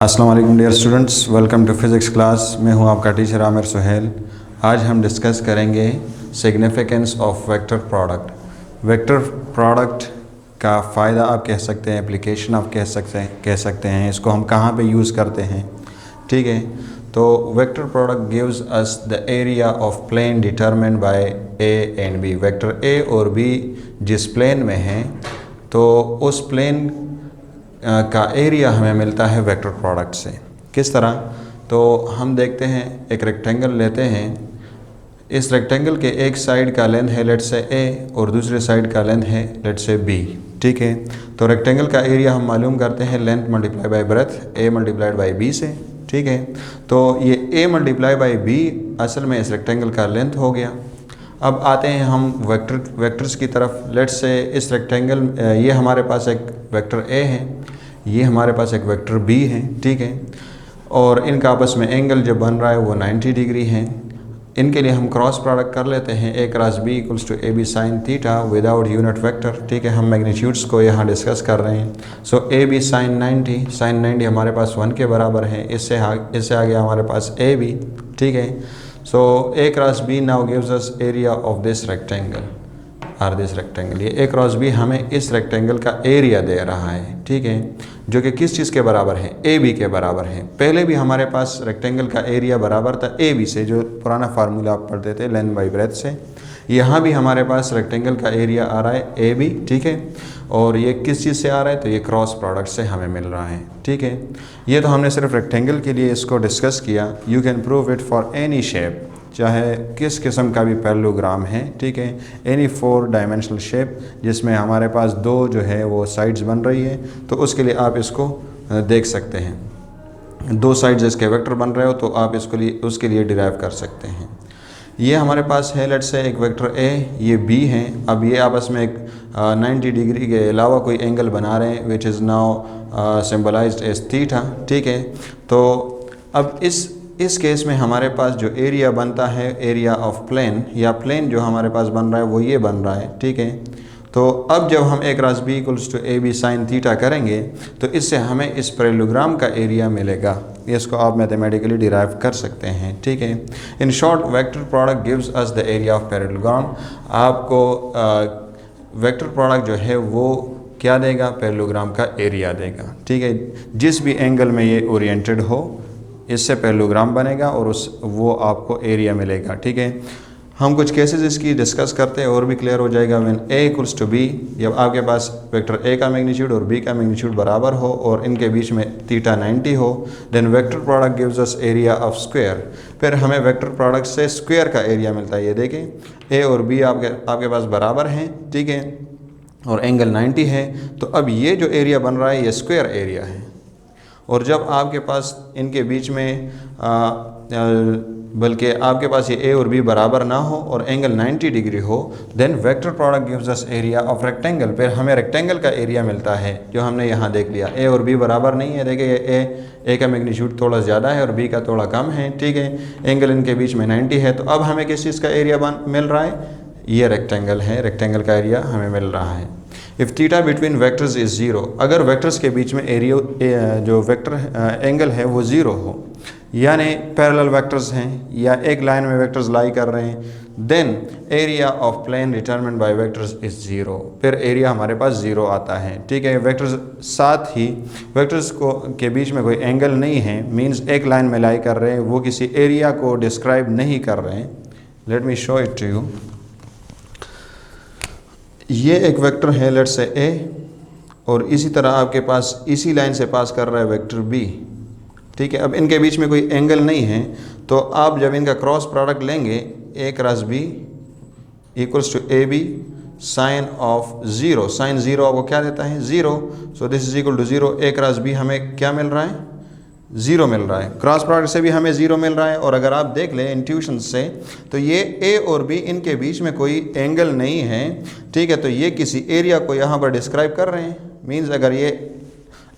अस्सलाम वालेकुम dear students, welcome to physics class. मैं हूं आपका टीचर आमिर सुहेल। आज हम डिस्कस करेंगे significance of vector product. Vector product का फ़ायदा आप कह सकते हैं, एप्लीकेशन आप कह सकते हैं, इसको हम कहाँ पे यूज़ करते हैं। ठीक है, तो vector product gives us the area of plane determined by A and B. Vector A और बी जिस प्लेन में हैं तो उस प्लेन का एरिया हमें मिलता है वेक्टर प्रोडक्ट से। किस तरह? तो हम देखते हैं, एक रेक्टेंगल लेते हैं। इस रेक्टेंगल के एक साइड का लेंथ है लेट से ए और दूसरे साइड का लेंथ है लेट से बी। ठीक है, तो रेक्टेंगल का एरिया हम मालूम करते हैं length multiply by breadth, A multiplied by B से। ठीक है, तो ये ए मल्टीप्लाई बाई बी असल में इस रेक्टेंगल का लेंथ हो गया। अब आते हैं हम वेक्टर्स की तरफ। लेट से इस रेक्टेंगल ये हमारे पास एक वेक्टर ए है, ये हमारे पास एक वेक्टर बी है। ठीक है, और इनका आपस में एंगल जो बन रहा है वो 90 डिग्री है। इनके लिए हम क्रॉस प्रोडक्ट कर लेते हैं। A cross B equals to A B sine theta without unit vector. ठीक है, हम मैग्नीट्यूड्स को यहाँ डिस्कस कर रहे हैं। सो ए बी साइन 90 हमारे पास 1 के बराबर है। इससे आगे हमारे पास ए बी। ठीक है, so A cross B now gives us area of this rectangle or this rectangle. ये ए क्रॉस बी हमें इस रेक्टेंगल का एरिया दे रहा है। ठीक है, जो कि किस चीज़ के बराबर है? ए बी के बराबर है। पहले भी हमारे पास रेक्टेंगल का एरिया बराबर था ए बी से, जो पुराना फार्मूला आप पढ़ते थे लेंथ बाई ब्रेथ से। यहाँ भी हमारे पास रेक्टेंगल का एरिया आ रहा है ए बी। ठीक है, और ये किस चीज़ से आ रहा है? तो ये क्रॉस प्रोडक्ट से हमें मिल रहा है। ठीक है, ये तो हमने सिर्फ रेक्टेंगल के लिए इसको डिस्कस किया। You can prove it for any shape, चाहे किस किस्म का भी पैरेललोग्राम है। ठीक है, एनी 4 डायमेंशनल शेप जिसमें हमारे पास दो जो है वो साइड्स बन रही है, तो उसके लिए आप इसको देख सकते हैं। दो साइड्स इसके वेक्टर बन रहे हो तो आप उसके लिए डिराइव कर सकते हैं। ये हमारे पास है लेट से एक वेक्टर ए, ये बी है। अब ये आपस में एक 90 डिग्री के अलावा कोई एंगल बना रहे हैं which is now symbolized as theta. ठीक है, तो अब इस केस में हमारे पास जो एरिया बनता है, एरिया ऑफ प्लेन या प्लेन जो हमारे पास बन रहा है वो ये बन रहा है। ठीक है, तो अब जब हम A cross B equals to A B sine theta करेंगे तो इससे हमें इस पैरेललोग्राम का एरिया मिलेगा। इसको आप मैथमेटिकली डिराइव कर सकते हैं। ठीक है, in short vector product gives us the area of parallelogram. आपको वेक्टर प्रोडक्ट जो है वो क्या देगा? पैरेललोग्राम का एरिया देगा। ठीक है, जिस भी एंगल में ये ओरिएंटेड हो इससे पैरेललोग्राम बनेगा और वो आपको एरिया मिलेगा। ठीक है, हम कुछ केसेस इसकी डिस्कस करते हैं और भी क्लियर हो जाएगा। When A equals to B, जब आपके पास वेक्टर ए का मैग्नीट्यूड और बी का मैग्नीट्यूड बराबर हो और इनके बीच में थीटा 90 हो, then vector product gives us area of square. फिर हमें वेक्टर प्रोडक्ट से स्क्वायर का एरिया मिलता है। ये देखें, ए और बी आपके पास बराबर हैं। ठीक है, और एंगल 90 है, तो अब ये जो एरिया बन रहा है ये स्क्वायर एरिया है। और जब आपके पास इनके बीच में बल्कि आपके पास ये ए और बी बराबर ना हो और एंगल 90 डिग्री हो, then vector product gives us area of rectangle. फिर हमें रेक्टेंगल का एरिया मिलता है जो हमने यहाँ देख लिया। ए और बी बराबर नहीं है, देखिए ए का मैग्नीट्यूड थोड़ा ज़्यादा है और बी का थोड़ा कम है। ठीक है, एंगल इनके बीच में 90 है, तो अब हमें किस चीज़ का एरिया मिल रहा है? ये रेक्टेंगल है, रेक्टेंगल का एरिया हमें मिल रहा है। If theta between vectors is zero, अगर वेक्टर्स के बीच में एरिया जो वेक्टर एंगल है वो ज़ीरो हो, यानी पैरेलल वेक्टर्स हैं या एक लाइन में वेक्टर्स लाई कर रहे हैं, then area of plane determined by vectors is zero. फिर एरिया हमारे पास ज़ीरो आता है। ठीक है, वेक्टर्स साथ ही वेक्टर्स के बीच में कोई एंगल नहीं है, मीन्स एक लाइन में लाई कर रहे हैं, वो किसी एरिया को डिस्क्राइब नहीं कर रहे हैं। Let me show it to you. ये एक वेक्टर है लेट से ए और इसी तरह आपके पास इसी लाइन से पास कर रहा है वेक्टर बी। ठीक है, अब इनके बीच में कोई एंगल नहीं है, तो आप जब इनका क्रॉस प्रोडक्ट लेंगे, A cross B equals to A B sine of zero. Sine zero आपको क्या देता है? Zero. So this is equal to zero. A cross B हमें क्या मिल रहा है? ज़ीरो मिल रहा है। क्रॉस प्रोडक्ट से भी हमें ज़ीरो मिल रहा है। और अगर आप देख लें इंट्यूशन से, तो ये ए और बी इनके बीच में कोई एंगल नहीं है। ठीक है, तो ये किसी एरिया को यहाँ पर डिस्क्राइब कर रहे हैं। मीन्स अगर ये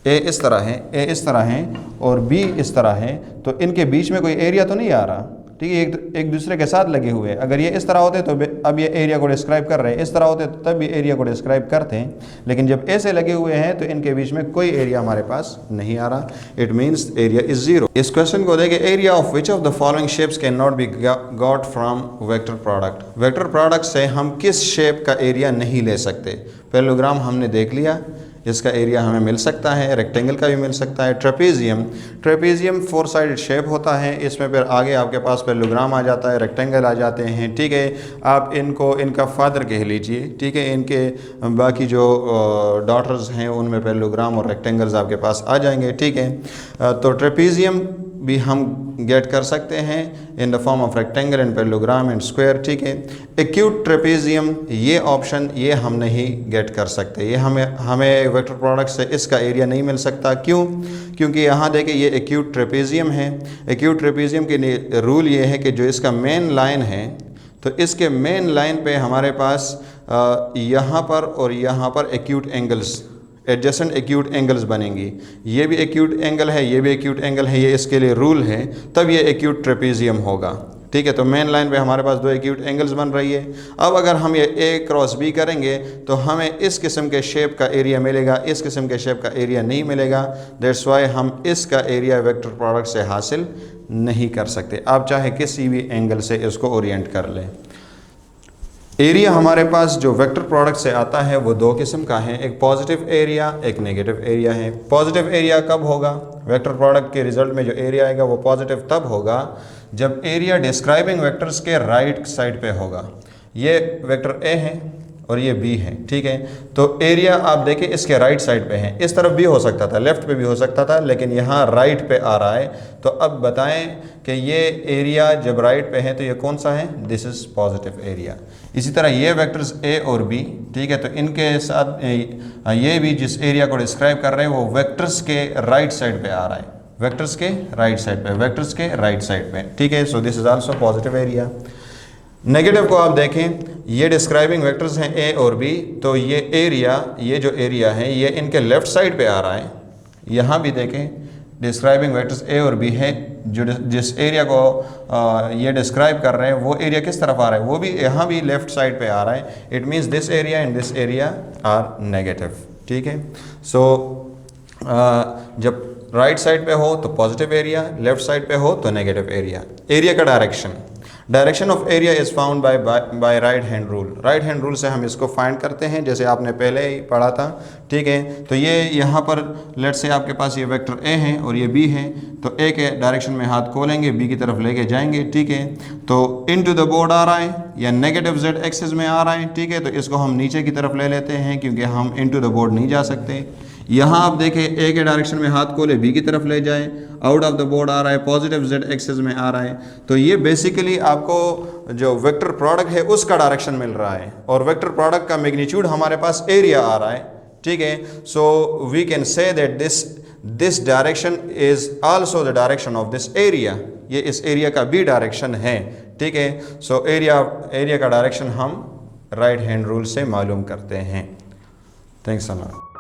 ए इस तरह है और बी इस तरह है, तो इनके बीच में कोई एरिया तो नहीं आ रहा। ठीक है, एक दूसरे के साथ लगे हुए हैं। अगर ये इस तरह होते तो अब ये एरिया को डिस्क्राइब कर रहे हैं, इस तरह होते तो तब भी एरिया को डिस्क्राइब करते हैं, लेकिन जब ऐसे लगे हुए हैं तो इनके बीच में कोई एरिया हमारे पास नहीं आ रहा। It means area is zero. इस क्वेश्चन को देखें, area of which of the following shapes can not be got from vector product. Vector product से हम किस शेप का एरिया नहीं ले सकते। पैरेललोग्राम हमने देख लिया, इसका एरिया हमें मिल सकता है, रेक्टेंगल का भी मिल सकता है। ट्रेपेजियम 4 साइडेड शेप होता है, इसमें फिर आगे आपके पास पैरेललोग्राम आ जाता है, रेक्टेंगल आ जाते हैं। ठीक है, आप इनको इनका फादर कह लीजिए। ठीक है, इनके बाकी जो डॉटर्स हैं उनमें पैरेललोग्राम और रेक्टेंगल्स आपके पास आ जाएंगे। ठीक है, तो ट्रेपेजियम भी हम गेट कर सकते हैं in the form of rectangle and parallelogram and square. ठीक है, एक्यूट ट्रेपेजियम ये ऑप्शन ये हम नहीं गेट कर सकते, ये हमें वेक्टर प्रोडक्ट से इसका एरिया नहीं मिल सकता। क्यों? क्योंकि यहाँ देखें ये एक्यूट ट्रेपेजियम है। एक्यूट ट्रेपेजियम के रूल ये है कि जो इसका मेन लाइन है तो इसके मेन लाइन पे हमारे पास यहाँ पर और यहाँ पर acute angles, adjacent acute angles बनेंगी। ये भी एक्यूट एंगल है, ये भी एक्यूट एंगल है, ये इसके लिए रूल है, तब ये एक्यूट ट्रेपेजियम होगा। ठीक है, तो मेन लाइन पे हमारे पास 2 एक्यूट एंगल्स बन रही है। अब अगर हम ये ए क्रॉस बी करेंगे तो हमें इस किस्म के शेप का एरिया मिलेगा, इस किस्म के शेप का एरिया नहीं मिलेगा। दैट्स वाई हम इसका एरिया वेक्टर प्रोडक्ट से हासिल नहीं कर सकते। आप चाहे किसी भी एंगल से इसको ओरिएंट कर लें। एरिया हमारे पास जो वेक्टर प्रोडक्ट से आता है वो 2 किस्म का है, एक पॉजिटिव एरिया, एक नेगेटिव एरिया है। पॉजिटिव एरिया कब होगा? वेक्टर प्रोडक्ट के रिजल्ट में जो एरिया आएगा वो पॉजिटिव तब होगा जब एरिया डिस्क्राइबिंग वेक्टर्स के राइट साइड पे होगा। ये वेक्टर ए है और ये बी है। ठीक है, तो एरिया आप देखें इसके राइट साइड पे है, इस तरफ भी हो सकता था, लेफ्ट पे भी हो सकता था, लेकिन यहाँ राइट पे आ रहा है। तो अब बताएं कि ये एरिया जब राइट पे है तो ये कौन सा है? This is positive area. इसी तरह ये वेक्टर्स ए और बी, ठीक है, तो इनके साथ ये भी जिस एरिया को डिस्क्राइब कर रहे हैं वो वेक्टर्स के राइट साइड पे आ रहा है, वेक्टर्स के राइट साइड पे, वेक्टर्स के राइट साइड पे। ठीक है, सो this is also positive area. Negative को आप देखें, ये डिस्क्राइबिंग वेक्टर्स हैं ए और बी, तो ये एरिया, ये जो एरिया है ये इनके लेफ्ट साइड पे आ रहा है। यहाँ भी देखें डिस्क्राइबिंग वेक्टर्स ए और बी है, जो जिस एरिया को ये डिस्क्राइब कर रहे हैं वो एरिया किस तरफ आ रहा है? वो भी यहाँ भी लेफ्ट साइड पे आ रहा है। It means this area and this area are negative. ठीक है, सो जब राइट साइड पे हो तो पॉजिटिव एरिया, लेफ्ट साइड पे हो तो नेगेटिव एरिया। एरिया का direction of area is found by right hand rule. Right hand rule से हम इसको फाइंड करते हैं, जैसे आपने पहले ही पढ़ा था। ठीक है, तो ये यहाँ पर लेट से आपके पास ये वेक्टर ए है और ये बी है, तो ए के डायरेक्शन में हाथ खोलेंगे, बी की तरफ लेके जाएंगे। ठीक है, तो इनटू द बोर्ड आ रहा है या नेगेटिव जेड एक्सिस में आ रहा है। ठीक है, तो इसको हम नीचे की तरफ ले लेते हैं क्योंकि हम इनटू द बोर्ड नहीं जा सकते। यहाँ आप देखें ए के डायरेक्शन में हाथ खोले, बी की तरफ ले जाए, आउट ऑफ द बोर्ड आ रहा है, पॉजिटिव जेड एक्सिस में आ रहा है। तो ये बेसिकली आपको जो वेक्टर प्रोडक्ट है उसका डायरेक्शन मिल रहा है और वेक्टर प्रोडक्ट का मैग्नीट्यूड हमारे पास एरिया आ रहा है। ठीक है, so we can say that this direction is also the direction of this area. ये इस एरिया का भी डायरेक्शन है। ठीक है, सो एरिया का डायरेक्शन हम राइट हैंड रूल से मालूम करते हैं। Thanks a lot.